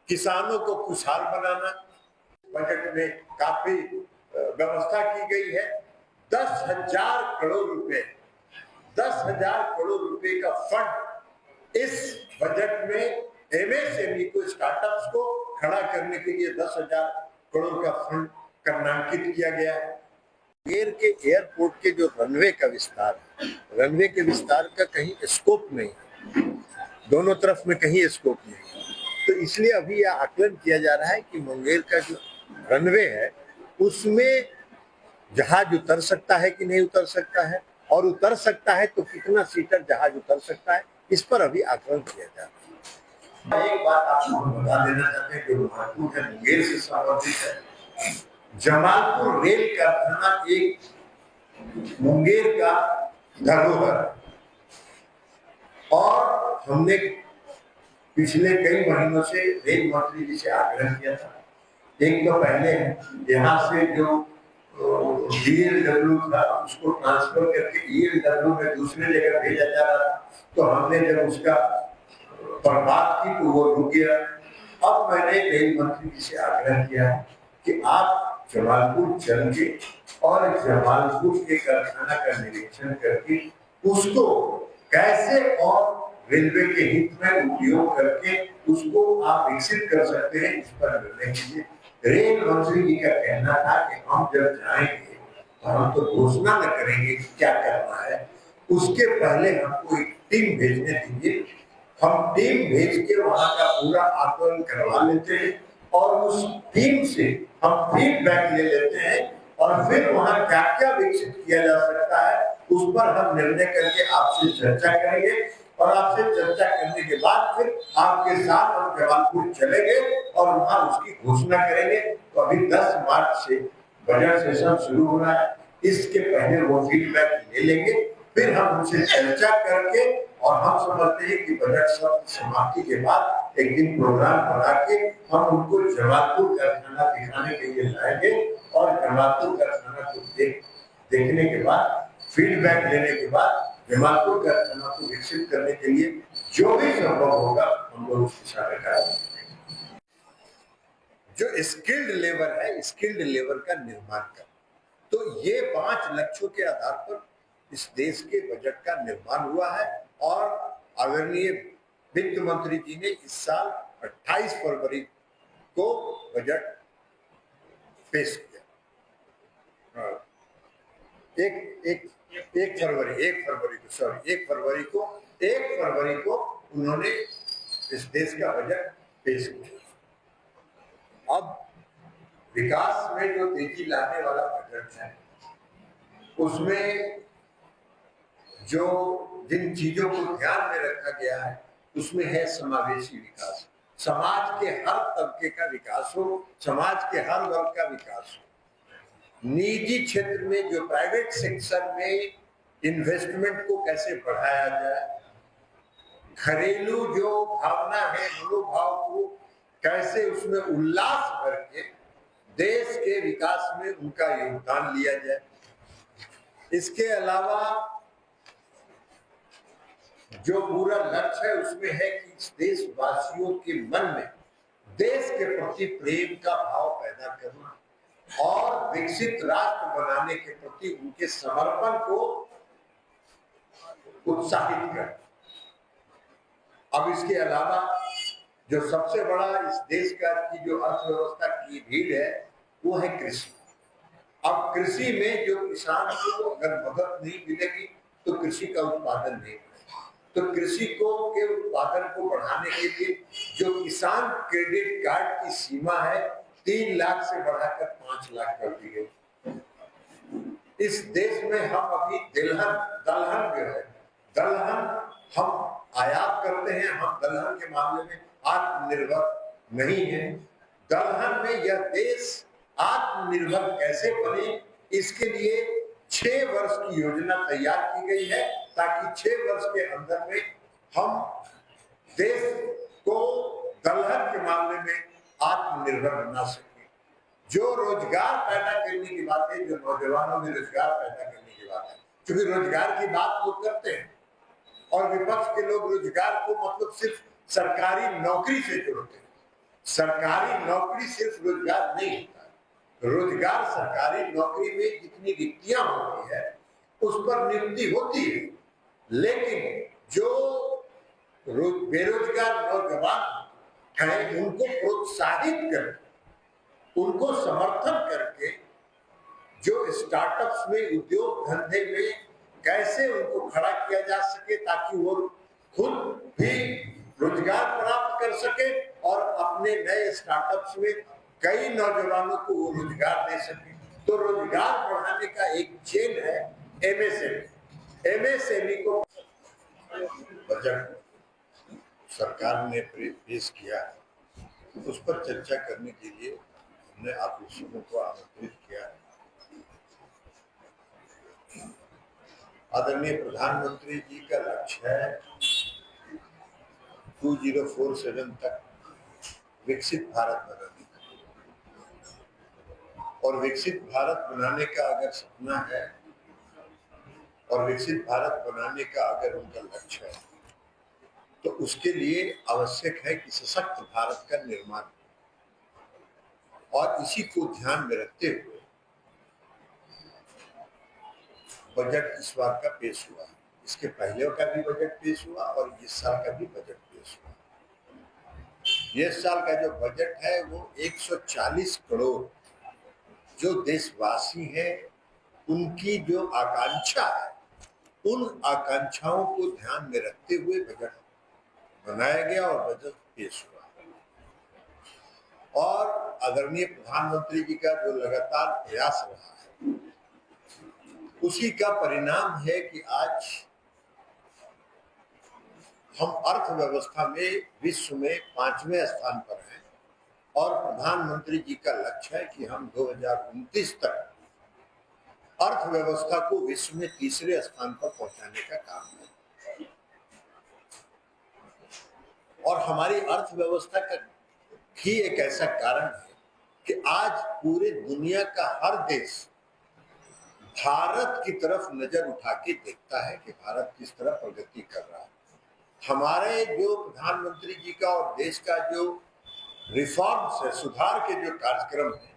किसानों को खुशहाल बनाना, बजट में काफी व्यवस्था की गई है। 10,000 करोड़ रुपए 10,000 करोड़ रुपए का फंड इस बजट में एमएसएमई को, स्टार्टअप्स को खड़ा करने के लिए 10,000 करोड़ का फंड नामांकित किया गया है। मुंगेर के एयरपोर्ट के जो रनवे का विस्तार है, रनवे के विस्तार का कहीं स्कोप नहीं है, दोनों तरफ में कहीं स्कोप नहीं है। तो इसलिए अभी यह आकलन किया जा रहा है कि मुंगेर का जो रनवे है उसमें जहाज उतर सकता है कि नहीं उतर सकता है, और उतर सकता है तो कितना सीटर जहाज उतर सकता है, इस पर अभी आकलन किया जा रहा है। एक बात आपको बता देना चाहते हैं जो महत्वपूर्ण है, मुंगेर से संबंधित है। जमालपुर रेल कारखाना एक मुंगेर का धरोहर, और हमने पिछले कई महीनों से रेल मंत्री जी से आग्रह किया था। एक तो पहले यहाँ से जो DLW था उसको ट्रांसफर करके ELW में दूसरे जगह भेजा जा रहा था, तो हमने जब उसका बर्बाद की तो वो रुक गया। अब मैंने रेल मंत्री जी से आग्रह किया कि आप जमालपुर चल के और जमालपुर के कारखाना का निरीक्षण करके उसको कैसे और रेलवे के हित में उपयोग करके उसको आप विकसित कर सकते हैं, इस पर निर्णय कीजिए। रेल मंत्री जी का कहना था कि हम जब जाएंगे तो हम तो घोषणा न करेंगे कि क्या करना है, उसके पहले हमको एक टीम भेजने दीजिए। हम टीम भेज के वहां का पूरा आकलन करवा लेते हैं और उस टीम से हम फीडबैक ले लेते हैं, और फिर वहां क्या क्या विकसित किया जा सकता है उस पर हम निर्णय करके आपसे चर्चा करेंगे, और आपसे चर्चा करने के बाद फिर आपके साथ हम जमालपुर चलेंगे और वहां उसकी घोषणा करेंगे। तो अभी 10 मार्च से बजट सेशन शुरू हो रहा है, इसके पहले वो फीडबैक ले लेंगे, फिर हम उनसे चर्चा करके, और हम समझते हैं कि बजट समाप्ति के बाद एक दिन प्रोग्राम बना के हम उनको जमालपुर कारखाना दिखाने के लिए लाएंगे, और जमालपुर कारखाना को देखने के बाद, फीडबैक लेने के बाद जमालपुर कारखाना को विकसित करने के लिए जो भी संभव होगा हम लोग उस दिशा में करेंगे। जो स्किल्ड लेबर है, स्किल्ड लेबर का निर्माण कर, तो ये 5 लक्ष्यों के आधार पर इस देश के बजट का निर्माण हुआ है, और आदरणीय वित्त मंत्री जी ने इस साल 28 फरवरी को बजट पेश किया। एक फरवरी को उन्होंने इस देश का बजट पेश किया। अब विकास में जो तेजी लाने वाला बजट है उसमें जो जिन चीजों को ध्यान में रखा गया है उसमें है समावेशी विकास, समाज के हर तबके का विकास हो, समाज के हर वर्ग का विकास हो। निजी क्षेत्र में जो प्राइवेट सेक्टर में इन्वेस्टमेंट को कैसे बढ़ाया जाए, घरेलू जो भावना है, मनोभाव को कैसे उसमें उल्लास भर के देश के विकास में उनका योगदान लिया जाए। इसके अलावा जो पूरा लक्ष्य है उसमें है कि इस देशवासियों के मन में देश के प्रति प्रेम का भाव पैदा करना और विकसित राष्ट्र बनाने के प्रति उनके समर्पण को उत्साहित करना। अब इसके अलावा जो सबसे बड़ा इस देश का की जो अर्थव्यवस्था की रीढ़ है वो है कृषि। अब कृषि में जो किसान को अगर मदद नहीं मिलेगी तो कृषि का उत्पादन नहीं होगा। तो कृषि को के उत्पादन को बढ़ाने के लिए जो किसान क्रेडिट कार्ड की सीमा है 3 लाख से बढ़ाकर 5 लाख कर दी गई। इस देश में हम अभी दलहन जो है, दलहन हम आयात करते हैं, हम दलहन के मामले में आत्मनिर्भर नहीं है। दलहन में यह देश आत्मनिर्भर कैसे बने, इसके लिए 6 वर्ष की योजना तैयार की गई है ताकि 6 वर्ष के अंदर में हम देश को दलहन के मामले में आत्मनिर्भर बना सके। जो रोजगार पैदा करने की बात है, जो नौजवानों में रोजगार पैदा करने की बात है, क्योंकि रोजगार की बात लोग करते हैं और विपक्ष के लोग रोजगार को मतलब सिर्फ सरकारी नौकरी से जोड़ते हैं। सरकारी नौकरी सिर्फ रोजगार नहीं होता, रोजगार सरकारी नौकरी में जितनी रिक्तियां होती है उस पर नियुक्ति होती है, लेकिन जो बेरोजगार नौजवान हैं उनको प्रोत्साहित करके, उनको समर्थन करके जो स्टार्टअप्स में, उद्योग धंधे में कैसे उनको खड़ा किया जा सके ताकि वो खुद भी रोजगार प्राप्त कर सके और अपने नए स्टार्टअप्स में कई नौजवानों को वो रोजगार दे सके। तो रोजगार बढ़ाने का एक चेन है एमएसएमई। एमएसएमई को बजट सरकार ने पेश किया है, उस पर चर्चा करने के लिए हमने आप लोगों को आमंत्रित किया है। आदरणीय प्रधानमंत्री जी का लक्ष्य है 2047 तक विकसित भारत बनाने का, और विकसित भारत बनाने का अगर सपना है और विकसित भारत बनाने का अगर उनका लक्ष्य है तो उसके लिए आवश्यक है कि सशक्त भारत का निर्माण, और इसी को ध्यान में रखते हुए बजट इस बार का पेश हुआ। इसके पहले का भी बजट पेश हुआ और इस साल का भी बजट पेश हुआ। ये साल का जो बजट है वो 140 करोड़ जो देशवासी हैं उनकी जो आकांक्षा है, उन आकांक्षाओं को ध्यान में रखते हुए बजट बनाया गया और बजट पेश हुआ। और आदरणीय प्रधानमंत्री जी का जो लगातार प्रयास रहा है उसी का परिणाम है कि आज हम अर्थव्यवस्था में विश्व में 5वें स्थान पर हैं, और प्रधानमंत्री जी का लक्ष्य है कि हम 2029 तक अर्थव्यवस्था को विश्व में 3रे स्थान पर पहुंचाने का काम है। और हमारी अर्थव्यवस्था का ही एक ऐसा कारण है कि आज पूरे दुनिया का हर देश भारत की तरफ नजर उठा के देखता है कि भारत किस तरह प्रगति कर रहा है। हमारे जो प्रधानमंत्री जी का और देश का जो रिफॉर्म्स है, सुधार के जो कार्यक्रम है,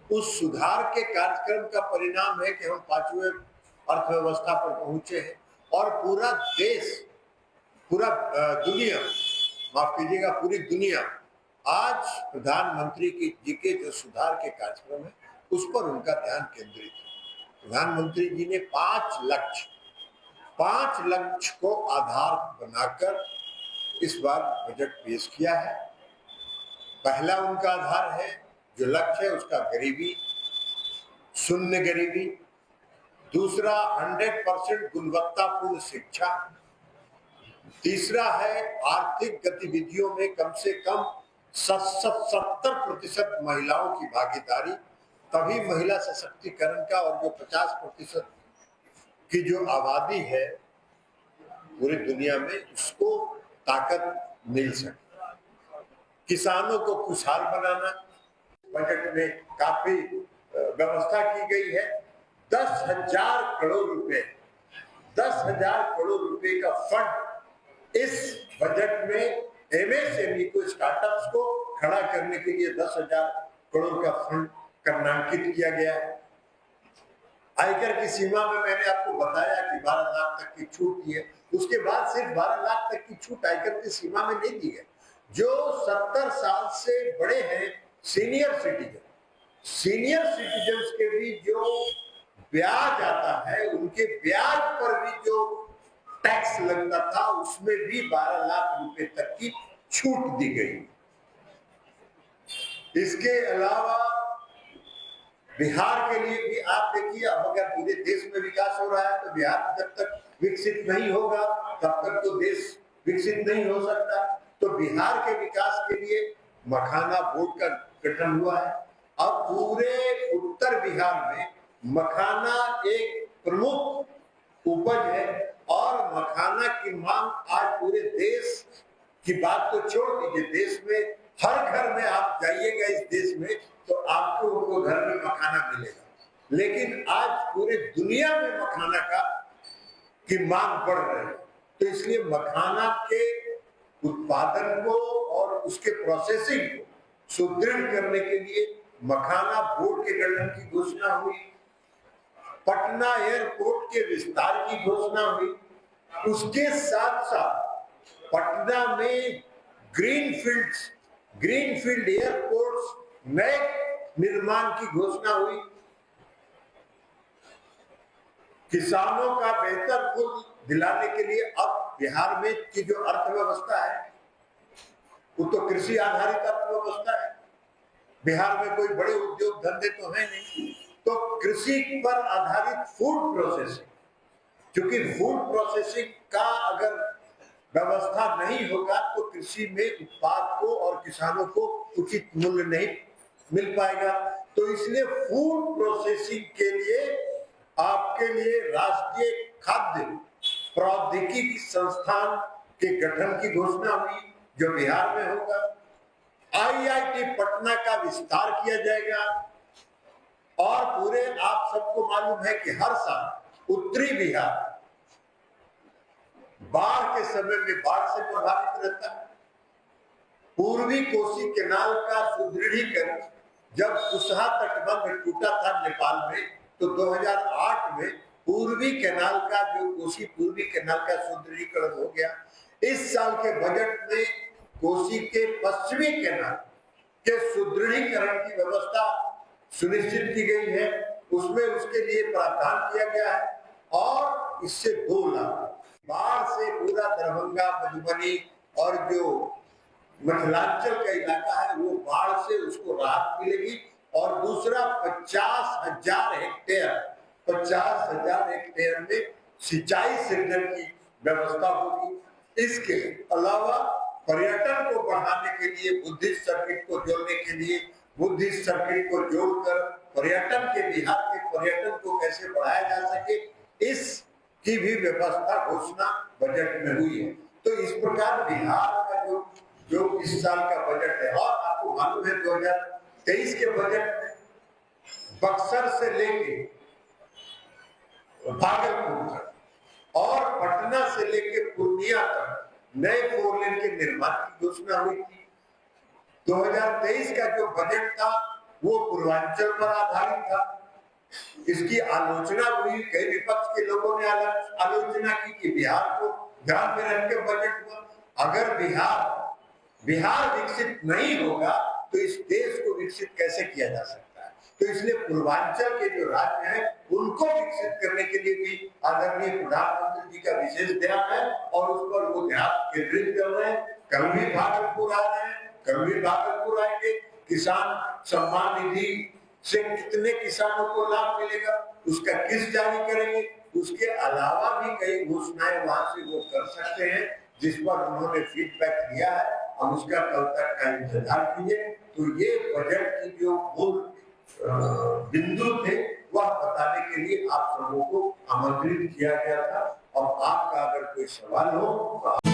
उस सुधार के कार्यक्रम का परिणाम है कि हम 5वें अर्थव्यवस्था पर पहुंचे हैं, और पूरा देश, पूरा दुनिया, माफ कीजिएगा, पूरी दुनिया आज प्रधानमंत्री जी के जो सुधार के कार्यक्रम है उस पर उनका ध्यान केंद्रित है। प्रधानमंत्री जी ने 5 लक्ष्य को आधार बनाकर इस बार बजट पेश किया है। पहला उनका आधार है, जो लक्ष्य है उसका गरीबी, शून्य गरीबी। दूसरा 100% गुणवत्तापूर्ण शिक्षा। तीसरा है आर्थिक गतिविधियों में कम से कम 70% महिलाओं की भागीदारी, तभी महिला सशक्तिकरण का, और जो 50% की जो आबादी है पूरी दुनिया में उसको ताकत मिल सके। किसानों को खुशहाल बनाना, बजट में काफी व्यवस्था की गई है। 10,000 करोड़ रुपए, 10,000 करोड़ रुपए का फंड इस बजट में एमएसएमई को, स्टार्टअप्स को खड़ा करने के लिए 10,000 करोड़ का फंड नामांकित किया गया है। आयकर की सीमा में मैंने आपको बताया कि 12 लाख तक की छूट दी है। उसके बाद सिर्फ 12 लाख तक की छूट आयकर की सीमा में नहीं दी है। जो 70 साल से बड़े हैं सीनियर सिटीजन्स के भी जो ब्याज आता है, उनके ब्याज पर भी जो टैक्स लगता था उसमें भी 12 लाख रुपए तक की छूट दी गई। इसके अलावा बिहार के लिए भी आप देखिए, अब अगर पूरे देश में विकास हो रहा है तो बिहार जब तक विकसित नहीं होगा तब तक तो देश विकसित नहीं हो सकता। तो बिहार के विकास के लिए मखाना बोर्ड का गठन हुआ है। अब पूरे उत्तर बिहार में मखाना एक प्रमुख उपज है, और मखाना की मांग आज पूरे देश की बात तो छोड़ दीजिए, देश में हर घर में आप जाइएगा इस देश में तो आपको उनको घर में मखाना मिलेगा। लेकिन आज पूरे दुनिया में मखाना की मांग बढ़ रही है, तो इसलिए मखाना के उत्पादन को और उसके प्रोसेसिंग को सुदृढ़ करने के लिए मखाना बोर्ड के गठन की घोषणा हुई, पटना एयरपोर्ट के विस्तार की घोषणा हुई, उसके साथ साथ पटना में ग्रीनफील्ड एयरपोर्ट्स नए निर्माण की घोषणा हुई, किसानों का बेहतर मूल्य दिलाने के लिए अब बिहार में की जो अर्थव्यवस्था है वो तो कृषि आधारित अर्थव्यवस्था है। बिहार में कोई बड़े उद्योग धंधे तो है नहीं, तो कृषि पर आधारित फूड प्रोसेसिंग, क्योंकि फूड प्रोसेसिंग का अगर व्यवस्था नहीं होगा तो कृषि में उत्पाद को और किसानों को उचित मूल्य नहीं मिल पाएगा। तो इसलिए फूड प्रोसेसिंग के लिए आपके लिए राष्ट्रीय खाद्य प्रौद्योगिकी संस्थान के गठन की घोषणा हुई जो बिहार में होगा। आईआईटी पटना का विस्तार किया जाएगा और पूरे आप सबको मालूम है कि हर साल उत्तरी बिहार बाढ़ के समय में बाढ़ से प्रभावित रहता है। पूर्वी कोसी केनाल का सुदृढ़ीकरण जब कुशहा तटबंध टूटा था नेपाल में, तो 2008 में पूर्वी केनाल का जो कोसी पूर्वी केनाल का सुदृढ़ीकरण हो गया। इस साल के बजट में कोसी के पश्चिमी केनाल के सुदृढ़ीकरण की व्यवस्था सुनिश्चित की गई है, उसमें उसके लिए प्रावधान किया गया है और इससे 2 लाख बाढ़ से पूरा दरभंगा, मधुबनी और जो मिथिलांचल का इलाका है वो बाढ़ से उसको राहत मिलेगी। और दूसरा 50,000 हेक्टेयर में सिंचाई सृजन की व्यवस्था होगी। इसके अलावा पर्यटन को बढ़ाने के लिए बुद्धिस्ट सर्किट को जोड़ने के लिए बुद्धिस्ट सर्किट को जोड़कर पर्यटन के बिहार के पर्यटन को कैसे बढ़ाया जा सके, इसकी भी व्यवस्था घोषणा बजट में हुई है। तो इस प्रकार बिहार का जो इस साल का बजट है, और आपको मालूम है 2023 के बजट में बक्सर से लेके भागलपुर तक और पटना से लेके पूर्णिया तक नए 4 लेन के निर्माण की घोषणा हुई थी। 2023 का जो बजट था वो पूर्वांचल पर आधारित था। इसकी आलोचना हुई, कई विपक्ष के लोगों ने आलोचना की कि बिहार को ध्यान में रख के बजट हुआ। अगर बिहार विकसित नहीं होगा तो इस देश को विकसित कैसे किया जा सकता है। तो इसलिए पूर्वांचल के जो राज्य हैं उनको विकसित करने के लिए भी आदरणीय प्रधानमंत्री जी का विशेष ध्यान है और उस पर वो ध्यान केंद्रित कर रहे हैं। कल भी भागलपुर आ रहे हैं, कल भी भागलपुर आएंगे। किसान सम्मान निधि से कितने किसानों को लाभ मिलेगा, उसका किस्त जारी करेंगे। उसके अलावा भी कई घोषणाएं वहां से वो कर सकते हैं जिस पर उन्होंने फीडबैक दिया है। हम उसका कल तक का इंतजार कीजिए। तो ये बजट की जो मूल बिंदु थे वह बताने के लिए आप सबों को आमंत्रित किया गया था। और आपका अगर कोई सवाल हो तो